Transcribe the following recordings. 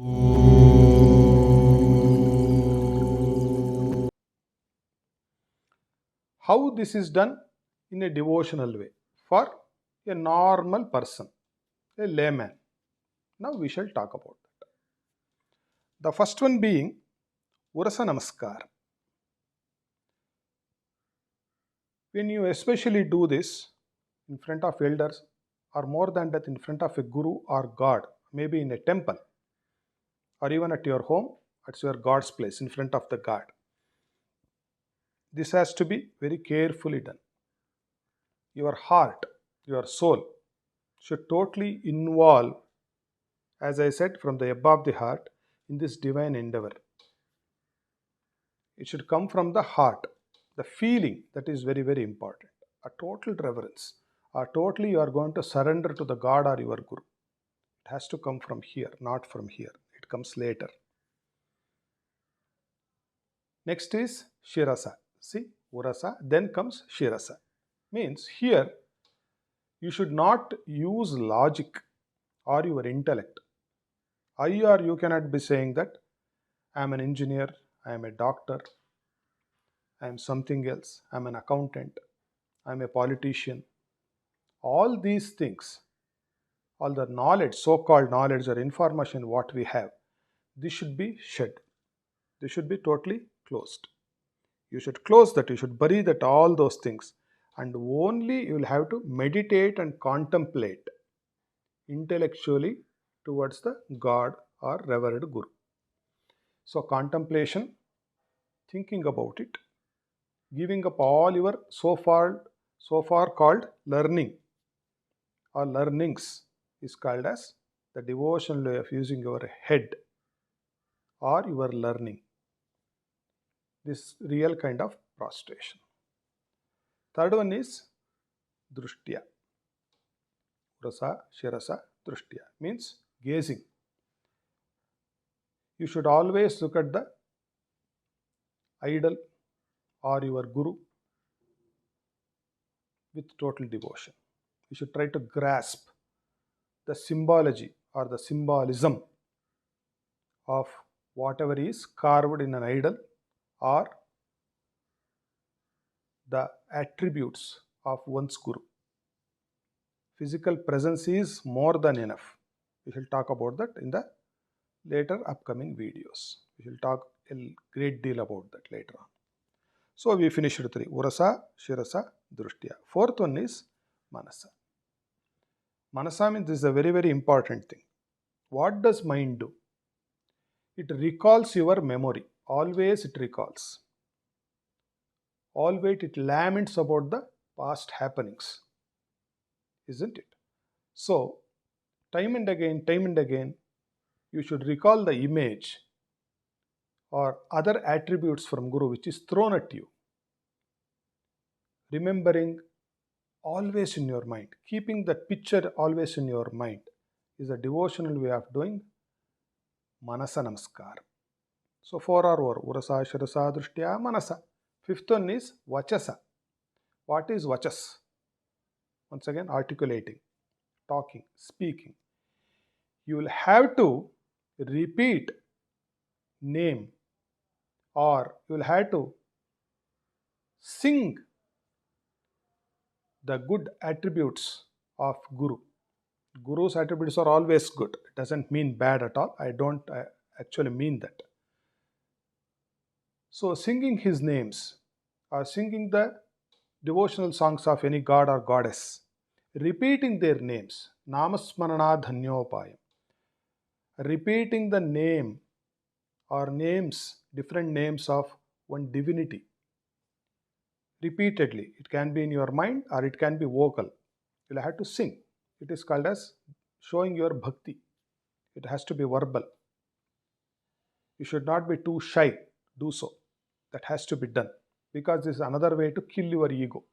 How this is done? In a devotional way for a normal person, a layman. Now we shall talk about that. The first one being Urasa Namaskaram. When you especially do this in front of elders, or more than that, in front of a guru or God, maybe in a temple, or even at your home, at your God's place, in front of the God, this has to be very carefully done. Your heart, your soul should totally involve, as I said, from the above the heart, in this divine endeavor. It should come from the heart, the feeling that is very, very important. A total reverence, or totally you are going to surrender to the God or your Guru. It has to come from here, not from here. It comes later. Next is Shirasa. See, Urasa, then comes Shirasa. Means here you should not use logic or your intellect. I or you cannot be saying that I am an engineer, I am a doctor, I am something else, I am an accountant, I am a politician. All these things, all the knowledge, so-called knowledge or information what we have, this should be shed. This should be totally closed. You should close that, you should bury that, all those things. And only you will have to meditate and contemplate intellectually towards the God or revered Guru. So contemplation, thinking about it, giving up all your so far called learning or learnings is called as the devotional way of using your head or your learning. This real kind of prostration. Third one is Drushtya. Urasa, Shirasa, Drushtya means gazing. You should always look at the idol or your Guru with total devotion. You should try to grasp the symbology or the symbolism of whatever is carved in an idol or the attributes of one's Guru. Physical presence is more than enough. We shall talk about that in the later upcoming videos. We shall talk a great deal about that later on. So we finished three: Urasa, Shirasa, Drushtya. Fourth one is Manasa. Manasa means this is a very, very important thing. What does mind do? It recalls your memory. Always it recalls. Always it laments about the past happenings. Isn't it? So, time and again, you should recall the image or other attributes from Guru which is thrown at you. Remembering always in your mind, keeping that picture always in your mind is a devotional way of doing Manasa Namaskaram. So 4 are over: Urasa, Shirasa, Drushtya, Manasa. Fifth one is Vachasa. What is Vachas? Once again, articulating, talking, speaking. You will have to repeat name, or you will have to sing the good attributes of Guru. Guru's attributes are always good. It doesn't mean bad at all. I don't actually mean that. So singing his names or singing the devotional songs of any god or goddess, repeating their names, Namasmarana Dhanyopayam, repeating the name or names, different names of one divinity repeatedly. It can be in your mind or it can be vocal. You'll have to sing. It is called as showing your bhakti. It has to be verbal. You should not be too shy. Do so. That has to be done, because this is another way to kill your ego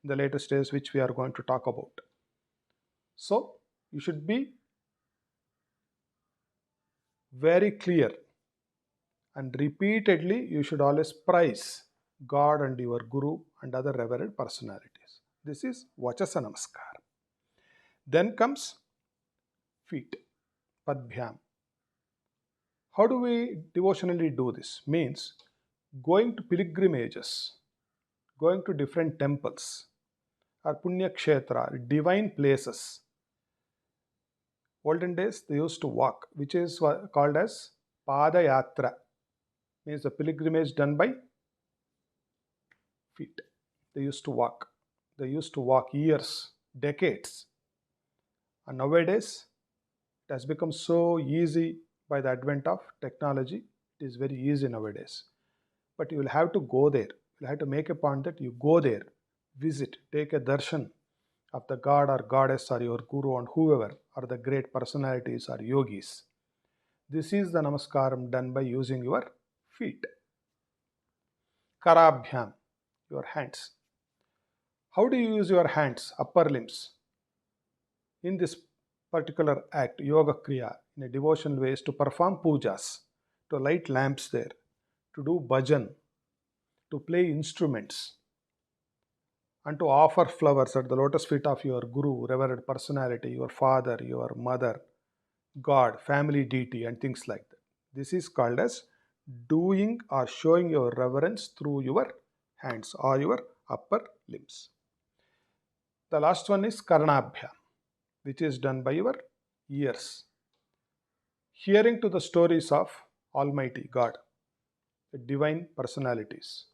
in the later stage, which we are going to talk about. So you should be very clear, and repeatedly you should always praise God and your Guru and other revered personalities. This is Vachasa Namaskar. Then comes feet, Padhyam. How do we devotionally do this? Means going to pilgrimages, going to different temples or punya kshetra, divine places. Olden days they used to walk, which is called as padayatra, means the pilgrimage done by feet. They used to walk. They used to walk years, decades. And nowadays, it has become so easy by the advent of technology. It is very easy nowadays. But you will have to go there. You will have to make a point that you go there, visit, take a darshan of the god or goddess or your guru and whoever are the great personalities or yogis. This is the namaskaram done by using your feet. Karabhyam, your hands. How do you use your hands, upper limbs? In this particular act, yoga kriya, in a devotional way, is to perform pujas, to light lamps there, to do bhajan, to play instruments, and to offer flowers at the lotus feet of your guru, revered personality, your father, your mother, God, family deity, and things like that. This is called as doing or showing your reverence through your hands or your upper limbs. The last one is Karnabhyam, which is done by your ears. Hearing to the stories of Almighty God, the divine personalities,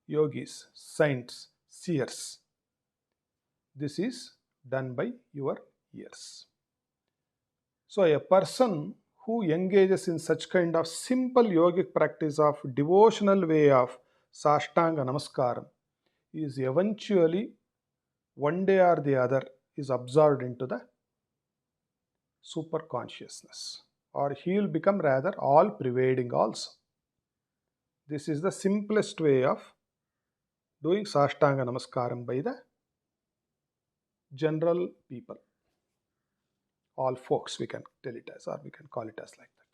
yogis, saints, seers. This is done by your ears. So, a person who engages in such kind of simple yogic practice of devotional way of Sashtanga Namaskaram is eventually one day or the other is absorbed into the super consciousness, or he will become rather all pervading also. This is the simplest way of doing Sashtanga Namaskaram by the general people, all folks, we can tell it as, or we can call it as like that.